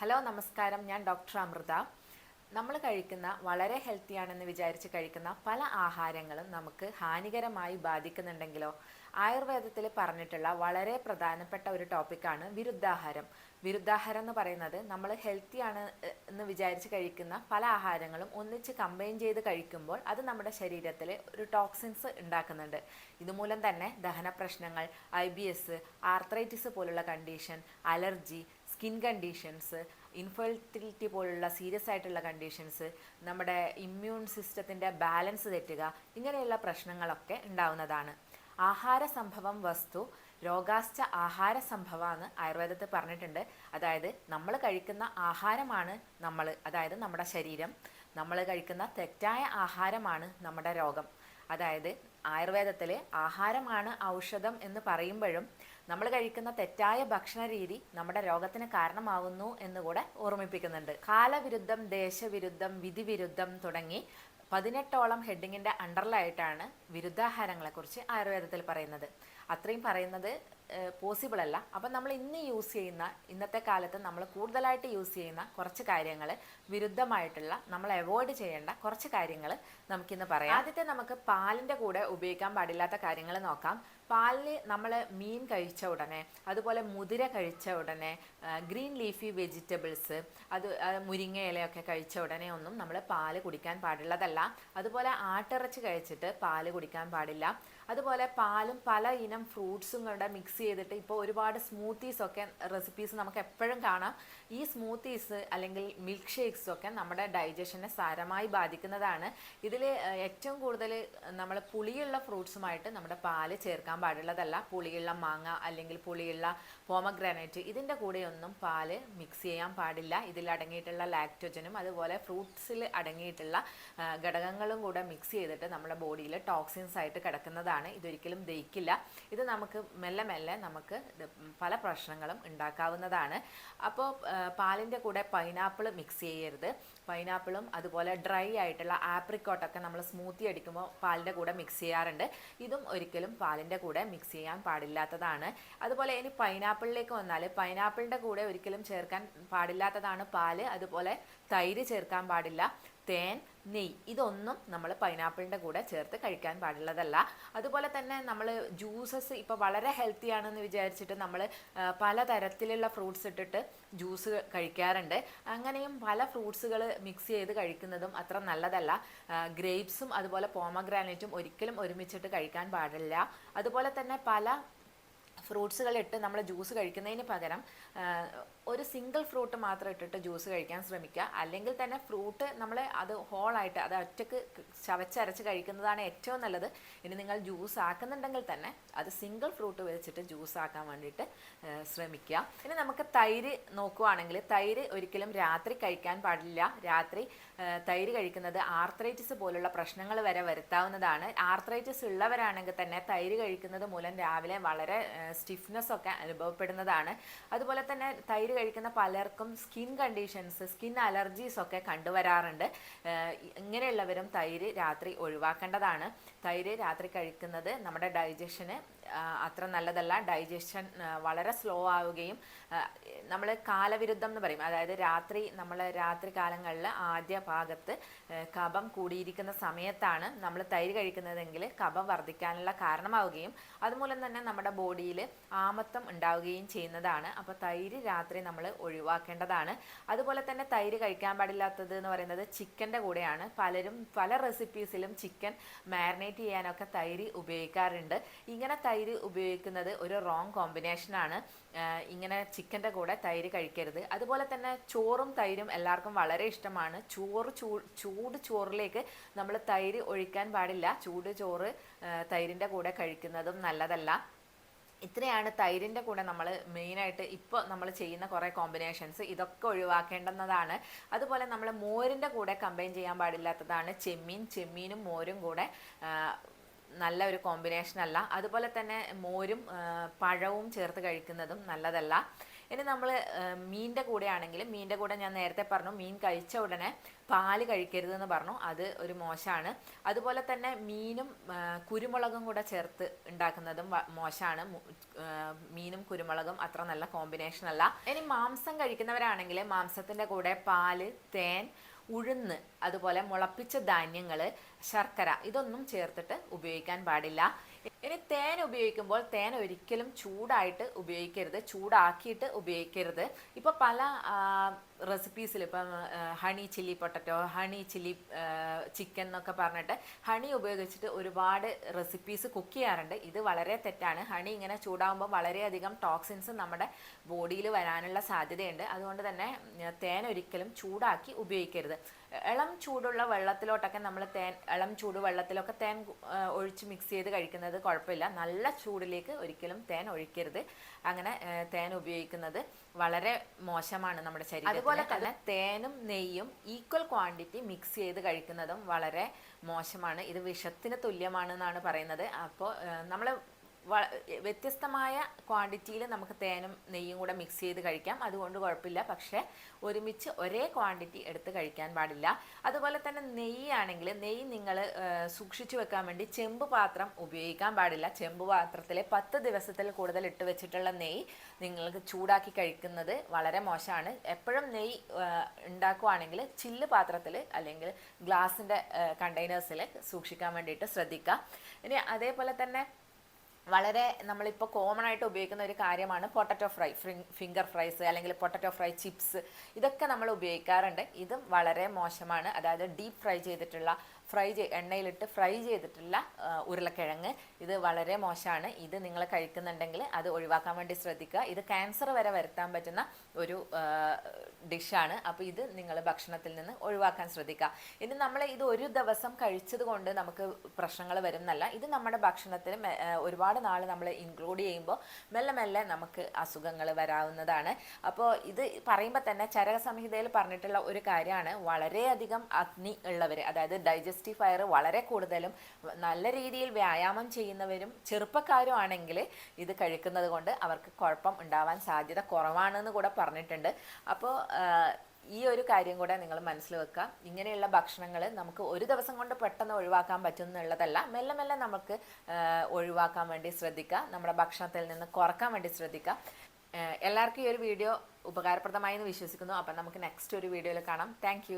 Hello നമസ്കാരം, ഞാൻ doctor Amrita. നമ്മൾ കഴിക്കുന്ന വളരെ ഹെൽത്തിയാണെന്ന് വിചാരിച്ച് കഴിക്കുന്ന പല ആഹാരങ്ങളും നമുക്ക് ഹാനികരമായി ബാധിക്കുന്നുണ്ടെങ്കിലോ? ആയുർവേദത്തിൽ പറഞ്ഞിട്ടുള്ള വളരെ പ്രധാനപ്പെട്ട ഒരു ടോപ്പിക്കാണ് വിരുദ്ധാഹാരം. വിരുദ്ധാഹാരം എന്ന് പറയുന്നത് നമ്മൾ ഹെൽത്തിയാണ് എന്ന് വിചാരിച്ച് കഴിക്കുന്ന പല ആഹാരങ്ങളും ഒന്നിച്ച് കമ്പൈൻ ചെയ്ത് കഴിക്കുമ്പോൾ അത് നമ്മുടെ ശരീരത്തിൽ ഒരു ടോക്സിൻസ് ഉണ്ടാക്കുന്നുണ്ട്. ഇതുമൂലം തന്നെ ദഹന പ്രശ്നങ്ങൾ, IBS, ആർത്രൈറ്റിസ് പോലുള്ള condition, allergy, skin conditions, infertility പോലുള്ള സീരിയസ് ആയിട്ടുള്ള കണ്ടീഷൻസ്, നമ്മുടെ ഇമ്മ്യൂൺ സിസ്റ്റത്തിൻ്റെ ബാലൻസ് തെറ്റുക, ഇങ്ങനെയുള്ള പ്രശ്നങ്ങളൊക്കെ ഉണ്ടാവുന്നതാണ്. ആഹാര സംഭവം വസ്തു രോഗാശ്ച ആഹാര സംഭവമാണ് ആയുർവേദത്തിൽ പറഞ്ഞിട്ടുണ്ട്. അതായത് നമ്മൾ കഴിക്കുന്ന ആഹാരമാണ് അതായത് നമ്മുടെ ശരീരം. നമ്മൾ കഴിക്കുന്ന തെറ്റായ ആഹാരമാണ് നമ്മുടെ രോഗം. അതായത് ആയുർവേദത്തിൽ ആഹാരമാണ് ഔഷധം എന്ന് പറയുമ്പോഴും നമ്മൾ കഴിക്കുന്ന തെറ്റായ ഭക്ഷണ രീതി നമ്മുടെ രോഗത്തിന് കാരണമാവുന്നു എന്നുകൂടെ ഓർമ്മിപ്പിക്കുന്നുണ്ട്. കാലവിരുദ്ധം, ദേശവിരുദ്ധം, വിധിവിരുദ്ധം തുടങ്ങി 18ഓളം ഹെഡിങ്ങിൻ്റെ അണ്ടറിലായിട്ടാണ് വിരുദ്ധാഹാരങ്ങളെക്കുറിച്ച് ആയുർവേദത്തിൽ പറയുന്നത്. അത്രയും പറയുന്നത് പോസിബിൾ അല്ല. അപ്പം നമ്മൾ ഇന്നത്തെ കാലത്ത് നമ്മൾ കൂടുതലായിട്ട് യൂസ് ചെയ്യുന്ന കുറച്ച് കാര്യങ്ങൾ, വിരുദ്ധമായിട്ടുള്ള നമ്മൾ അവോയ്ഡ് ചെയ്യേണ്ട കുറച്ച് കാര്യങ്ങൾ നമുക്കിന്ന് പറയാം. ആദ്യത്തെ നമുക്ക് പാലിൻ്റെ കൂടെ ഉപയോഗിക്കാൻ പാടില്ലാത്ത കാര്യങ്ങൾ നോക്കാം. പാലിൽ നമ്മൾ മീൻ കഴിച്ച ഉടനെ, അതുപോലെ മുതിര കഴിച്ച ഉടനെ, ഗ്രീൻ ലീഫി വെജിറ്റബിൾസ്, മുരിങ്ങ ഇലയൊക്കെ കഴിച്ച ഉടനെ ഒന്നും നമ്മൾ പാല് കുടിക്കാൻ പാടുള്ളതല്ല. അതുപോലെ ആട്ടിറച്ചി കഴിച്ചിട്ട് പാല് കുടിക്കാൻ പാടില്ല. അതുപോലെ പാലും പല ഇനം ഫ്രൂട്ട്സും കൂടെ മിക്സ് ചെയ്തിട്ട് ഇപ്പോൾ ഒരുപാട് സ്മൂത്തീസൊക്കെ റെസിപ്പീസ് നമുക്ക് എപ്പോഴും കാണാം. ഈ സ്മൂത്തീസ് അല്ലെങ്കിൽ മിൽക്ക് ഷേക്സും ഒക്കെ നമ്മുടെ ഡൈജഷനെ സാരമായി ബാധിക്കുന്നതാണ്. ഇതിൽ ഏറ്റവും കൂടുതൽ നമ്മൾ പുളിയുള്ള ഫ്രൂട്ട്സുമായിട്ട് നമ്മുടെ പാല് ചേർക്കാൻ പാടുള്ളതല്ല. പുളിയുള്ള മാങ്ങ അല്ലെങ്കിൽ പുളിയുള്ള പോമഗ്രാനൈറ്റ്, ഇതിൻ്റെ കൂടെയൊന്നും പാല് മിക്സ് ചെയ്യാൻ പാടില്ല. ഇതിൽ അടങ്ങിയിട്ടുള്ള ലാക്ടോജനും അതുപോലെ ഫ്രൂട്ട്സിൽ അടങ്ങിയിട്ടുള്ള ഘടകങ്ങളും കൂടെ മിക്സ് ചെയ്തിട്ട് നമ്മുടെ ബോഡിയിൽ ടോക്സിൻസ് ആയിട്ട് കിടക്കുന്നതാണ്. ഇതൊരിക്കലും ദഹിക്കില്ല. ഇത് നമുക്ക് മെല്ലെ മെല്ലെ നമുക്ക് പല പ്രശ്നങ്ങളും ഉണ്ടാക്കാവുന്നതാണ്. അപ്പോൾ പാലിൻ്റെ കൂടെ പൈനാപ്പിൾ മിക്സ് ചെയ്യരുത്. പൈനാപ്പിളും അതുപോലെ ഡ്രൈ ആയിട്ടുള്ള ആപ്രിക്കോട്ടൊക്കെ നമ്മൾ സ്മൂത്തി അടിക്കുമ്പോൾ പാലിൻ്റെ കൂടെ മിക്സ് ചെയ്യാറുണ്ട്. ഇതും ഒരിക്കലും പാലിൻ്റെ കൂടെ മിക്സ് ചെയ്യാൻ പാടില്ലാത്തതാണ്. അതുപോലെ ഇനി പൈനാപ്പിളിലേക്ക് വന്നാൽ, പൈനാപ്പിളിൻ്റെ കൂടെ ഒരിക്കലും ചേർക്കാൻ പാടില്ലാത്തതാണ് പാല്. അതുപോലെ തൈര് ചേർക്കാൻ പാടില്ല. തേൻ, നെയ്യ്, ഇതൊന്നും നമ്മൾ പൈനാപ്പിളിൻ്റെ കൂടെ ചേർത്ത് കഴിക്കാൻ പാടുള്ളതല്ല. അതുപോലെ തന്നെ നമ്മൾ ജ്യൂസസ് ഇപ്പോൾ വളരെ ഹെൽത്തി ആണെന്ന് വിചാരിച്ചിട്ട് നമ്മൾ പലതരത്തിലുള്ള ഫ്രൂട്ട്സ് ഇട്ടിട്ട് ജ്യൂസ് കഴിക്കാറുണ്ട്. അങ്ങനെയും പല ഫ്രൂട്ട്സുകൾ മിക്സ് ചെയ്ത് കഴിക്കുന്നതും അത്ര നല്ലതല്ല. ഗ്രേപ്സും അതുപോലെ പോമഗ്രാനൈറ്റും ഒരിക്കലും ഒരുമിച്ചിട്ട് കഴിക്കാൻ പാടില്ല. അതുപോലെ തന്നെ പല ഫ്രൂട്ട്സുകളിട്ട് നമ്മൾ ജ്യൂസ് കഴിക്കുന്നതിന് പകരം ഒരു സിംഗിൾ ഫ്രൂട്ട് മാത്രം ഇട്ടിട്ട് ജ്യൂസ് കഴിക്കാൻ ശ്രമിക്കുക. അല്ലെങ്കിൽ തന്നെ ഫ്രൂട്ട് നമ്മൾ അത് ഹോളായിട്ട് അത് ഒറ്റക്ക് ചവച്ചരച്ച് കഴിക്കുന്നതാണ് ഏറ്റവും നല്ലത്. ഇനി നിങ്ങൾ ജ്യൂസ് ആക്കുന്നുണ്ടെങ്കിൽ തന്നെ അത് സിംഗിൾ ഫ്രൂട്ട് വെച്ചിട്ട് ജ്യൂസ് ആക്കാൻ വേണ്ടിയിട്ട് ശ്രമിക്കുക. ഇനി നമുക്ക് തൈര് നോക്കുകയാണെങ്കിൽ, തൈര് ഒരിക്കലും രാത്രി കഴിക്കാൻ പാടില്ല. രാത്രി തൈര് കഴിക്കുന്നത് ആർത്രൈറ്റിസ് പോലുള്ള പ്രശ്നങ്ങൾ വരെ വരുത്താവുന്നതാണ്. ആർത്രൈറ്റിസ് ഉള്ളവരാണെങ്കിൽ തന്നെ തൈര് കഴിക്കുന്നത് മൂലം രാവിലെ വളരെ സ്റ്റിഫ്നെസ് ഒക്കെ അനുഭവപ്പെടുന്നതാണ്. അതുപോലെ തന്നെ തൈര് കഴിക്കുന്ന പലർക്കും സ്കിൻ കണ്ടീഷൻസ്, സ്കിൻ അലർജീസ് ഒക്കെ കണ്ടുവരാറുണ്ട്. ഇങ്ങനെയുള്ളവരും തൈര് രാത്രി ഒഴിവാക്കേണ്ടതാണ്. തൈര് രാത്രി കഴിക്കുന്നത് നമ്മുടെ ഡൈജഷന് അത്ര നല്ലതല്ല. ഡൈജഷൻ വളരെ സ്ലോ ആവുകയും നമ്മൾ കാലവിരുദ്ധം എന്ന് പറയും. അതായത് രാത്രി കാലങ്ങളിൽ ആദ്യ ഭാഗത്ത് കഫം കൂടിയിരിക്കുന്ന സമയത്താണ് നമ്മൾ തൈര് കഴിക്കുന്നതെങ്കിൽ കഫം വർദ്ധിക്കാനുള്ള കാരണമാവുകയും അതുമൂലം തന്നെ നമ്മുടെ ബോഡിയിൽ ആമത്തം ഉണ്ടാവുകയും ചെയ്യുന്നതാണ്. അപ്പോൾ തൈര് രാത്രി നമ്മൾ ഒഴിവാക്കേണ്ടതാണ്. അതുപോലെ തന്നെ തൈര് കഴിക്കാൻ പാടില്ലാത്തത് എന്ന് പറയുന്നത് ചിക്കൻ്റെ കൂടെയാണ്. പലരും പല റെസിപ്പീസിലും ചിക്കൻ മാരിനേറ്റ് ചെയ്യാനൊക്കെ തൈര് ഉപയോഗിക്കാറുണ്ട്. ഇങ്ങനെ തൈര് ഉപയോഗിക്കുന്നത് ഒരു റോങ് കോമ്പിനേഷനാണ്. ഇങ്ങനെ ചിക്കൻ്റെ കൂടെ തൈര് കഴിക്കരുത്. അതുപോലെ തന്നെ ചോറും തൈരും എല്ലാവർക്കും വളരെ ഇഷ്ടമാണ്. ചൂട് ചോറിലേക്ക് നമ്മൾ തൈര് ഒഴിക്കാൻ പാടില്ല. ചൂട് ചോറ് തൈരിൻ്റെ കൂടെ കഴിക്കുന്നതും നല്ലതല്ല. ഇത്രയാണ് തൈരിൻ്റെ കൂടെ നമ്മൾ മെയിനായിട്ട് ഇപ്പോൾ നമ്മൾ ചെയ്യുന്ന കുറേ കോമ്പിനേഷൻസ്. ഇതൊക്കെ ഒഴിവാക്കേണ്ടുന്നതാണ്. അതുപോലെ നമ്മൾ മോരിൻ്റെ കൂടെ കമ്പൈൻ ചെയ്യാൻ പാടില്ലാത്തതാണ് ചെമ്മീനും മോരും കൂടെ നല്ല ഒരു കോമ്പിനേഷൻ അല്ല. അതുപോലെ തന്നെ മോരും പഴവും ചേർത്ത് കഴിക്കുന്നതും നല്ലതല്ല. ഇനി നമ്മൾ മീനിൻ്റെ കൂടെ ആണെങ്കിൽ മീനിൻ്റെ കൂടെ ഞാൻ നേരത്തെ പറഞ്ഞു മീൻ കഴിച്ച ഉടനെ പാല് കഴിക്കരുതെന്ന് പറഞ്ഞു, അത് ഒരു മോശമാണ്. അതുപോലെ തന്നെ മീനും കുരുമുളകും കൂടെ ചേർത്ത് ഉണ്ടാക്കുന്നതും മോശമാണ്. മീനും കുരുമുളകും അത്ര നല്ല കോമ്പിനേഷൻ അല്ല. ഇനി മാംസം കഴിക്കുന്നവരാണെങ്കിൽ മാംസത്തിൻ്റെ കൂടെ പാല്, തേൻ, ഉഴുന്ന്, അതുപോലെ മുളപ്പിച്ച ധാന്യങ്ങൾ, ശർക്കര ഇതൊന്നും ചേർത്തിട്ട് ഉപയോഗിക്കാൻ പാടില്ല. ഇനി തേൻ ഉപയോഗിക്കുമ്പോൾ തേൻ ഒരിക്കലും ചൂടായിട്ട് ഉപയോഗിക്കരുത്, ചൂടാക്കിയിട്ട് ഉപയോഗിക്കരുത്. ഇപ്പോൾ പല റെസിപ്പീസിൽ ഇപ്പം honey chilli potato, honey chilli chicken എന്നൊക്കെ പറഞ്ഞിട്ട് ഹണി ഉപയോഗിച്ചിട്ട് ഒരുപാട് റെസിപ്പീസ് കുക്ക് ചെയ്യാറുണ്ട്. ഇത് വളരെ തെറ്റാണ്. ഹണി ഇങ്ങനെ ചൂടാകുമ്പോൾ വളരെയധികം ടോക്സിൻസ് നമ്മുടെ ബോഡിയിൽ വരാനുള്ള സാധ്യതയുണ്ട്. അതുകൊണ്ട് തന്നെ തേൻ ഒരിക്കലും ചൂടാക്കി ഉപയോഗിക്കരുത്. ഇളം ചൂടുള്ള വെള്ളത്തിലോട്ടൊക്കെ നമ്മൾ ഇളം ചൂട് വെള്ളത്തിലൊക്കെ തേൻ ഒഴിച്ച് മിക്സ് ചെയ്ത് കഴിക്കുന്നത് കുഴപ്പമില്ല. നല്ല ചൂടിലേക്ക് ഒരിക്കലും തേൻ ഒഴിക്കരുത്. അങ്ങനെ തേൻ ഉപയോഗിക്കുന്നത് വളരെ മോശമാണ് നമ്മുടെ ശരീരത്തിന്. അതുപോലെ തന്നെ തേനും നെയ്യും ഈക്വൽ ക്വാണ്ടിറ്റി മിക്സ് ചെയ്ത് കഴിക്കുന്നതും വളരെ മോശമാണ്. ഇത് വിഷത്തിന് തുല്യമാണെന്നാണ് പറയുന്നത്. അപ്പോൾ നമ്മൾ വ്യത്യസ്തമായ ക്വാണ്ടിറ്റിയിൽ നമുക്ക് തേനും നെയ്യും കൂടെ മിക്സ് ചെയ്ത് കഴിക്കാം, അതുകൊണ്ട് കുഴപ്പമില്ല. പക്ഷേ ഒരുമിച്ച് ഒരേ ക്വാണ്ടിറ്റി എടുത്ത് കഴിക്കാൻ പാടില്ല. അതുപോലെ തന്നെ നെയ്യാണെങ്കിൽ നെയ്യ് നിങ്ങൾ സൂക്ഷിച്ചു വെക്കാൻ വേണ്ടി ചെമ്പ് പാത്രം ഉപയോഗിക്കാൻ പാടില്ല. ചെമ്പ് പാത്രത്തിൽ 10 ദിവസത്തിൽ കൂടുതൽ ഇട്ട് വെച്ചിട്ടുള്ള നെയ്യ് നിങ്ങൾക്ക് ചൂടാക്കി കഴിക്കുന്നത് വളരെ മോശമാണ്. എപ്പോഴും നെയ്യ് ഉണ്ടാക്കുവാണെങ്കിൽ ചില്ല് പാത്രത്തിൽ അല്ലെങ്കിൽ ഗ്ലാസിൻ്റെ കണ്ടെയ്നേഴ്സിൽ സൂക്ഷിക്കാൻ വേണ്ടിയിട്ട് ശ്രദ്ധിക്കുക. ഇനി അതേപോലെ തന്നെ വളരെ നമ്മളിപ്പോൾ കോമൺ ആയിട്ട് ഉപയോഗിക്കുന്ന ഒരു കാര്യമാണ് പൊട്ടറ്റോ ഫ്രൈ, ഫിംഗർ ഫ്രൈസ് അല്ലെങ്കിൽ പൊട്ടറ്റോ ഫ്രൈ ചിപ്സ്, ഇതൊക്കെ നമ്മൾ ഉപയോഗിക്കാറുണ്ട്. ഇതും വളരെ മോശമാണ്. അതായത് ഡീപ്പ് ഫ്രൈ ചെയ്തിട്ടുള്ള എണ്ണയിലിട്ട് ഫ്രൈ ചെയ്തിട്ടുള്ള ഉരുളക്കിഴങ്ങ്, ഇത് വളരെ മോശമാണ്. ഇത് നിങ്ങൾ കഴിക്കുന്നുണ്ടെങ്കിൽ അത് ഒഴിവാക്കാൻ വേണ്ടി ശ്രദ്ധിക്കുക. ഇത് ക്യാൻസർ വരെ വരുത്താൻ പറ്റുന്ന ഒരു ഡിഷാണ്. അപ്പോൾ ഇത് നിങ്ങൾ ഭക്ഷണത്തിൽ നിന്ന് ഒഴിവാക്കാൻ ശ്രദ്ധിക്കുക. ഇനി നമ്മൾ ഇത് ഒരു ദിവസം കഴിച്ചത് കൊണ്ട് നമുക്ക് പ്രശ്നങ്ങൾ വരും എന്നല്ല. ഇത് നമ്മുടെ ഭക്ഷണത്തിൽ ഒരുപാട് നാൾ നമ്മൾ ഇൻക്ലൂഡ് ചെയ്യുമ്പോൾ മെല്ലെ മെല്ലെ നമുക്ക് അസുഖങ്ങൾ വരാവുന്നതാണ്. അപ്പോൾ ഇത് പറയുമ്പോൾ തന്നെ ചരക സംഹിതയിൽ പറഞ്ഞിട്ടുള്ള ഒരു കാര്യമാണ്, വളരെയധികം അഗ്നി ഉള്ളവർ, അതായത് ഡൈജസ്റ്റീവ് ഫയർ വളരെ കൂടുതലും നല്ല രീതിയിൽ വ്യായാമം ചെയ്യുന്നവരും ചെറുപ്പക്കാരും ആണെങ്കിൽ ഇത് കഴിക്കുന്നത് കൊണ്ട് അവർക്ക് കുഴപ്പം ഉണ്ടാവാൻ സാധ്യത കുറവാണെന്ന് കൂടെ പറഞ്ഞിട്ടുണ്ട്. അപ്പോൾ ഈ ഒരു കാര്യം കൂടെ നിങ്ങൾ മനസ്സിൽ വെക്കുക. ഇങ്ങനെയുള്ള ഭക്ഷണങ്ങൾ നമുക്ക് ഒരു ദിവസം കൊണ്ട് പെട്ടെന്ന് ഒഴിവാക്കാൻ പറ്റും എന്നുള്ളതല്ല, മെല്ലെ മെല്ലെ നമുക്ക് ഒഴിവാക്കാൻ വേണ്ടി ശ്രദ്ധിക്കുക, നമ്മുടെ ഭക്ഷണത്തിൽ നിന്ന് കുറക്കാൻ വേണ്ടി ശ്രദ്ധിക്കുക. എല്ലാവർക്കും ഈ ഒരു വീഡിയോ ഉപകാരപ്രദമായി എന്ന് വിശ്വസിക്കുന്നു. അപ്പം നമുക്ക് നെക്സ്റ്റ് ഒരു വീഡിയോയിൽ കാണാം. താങ്ക്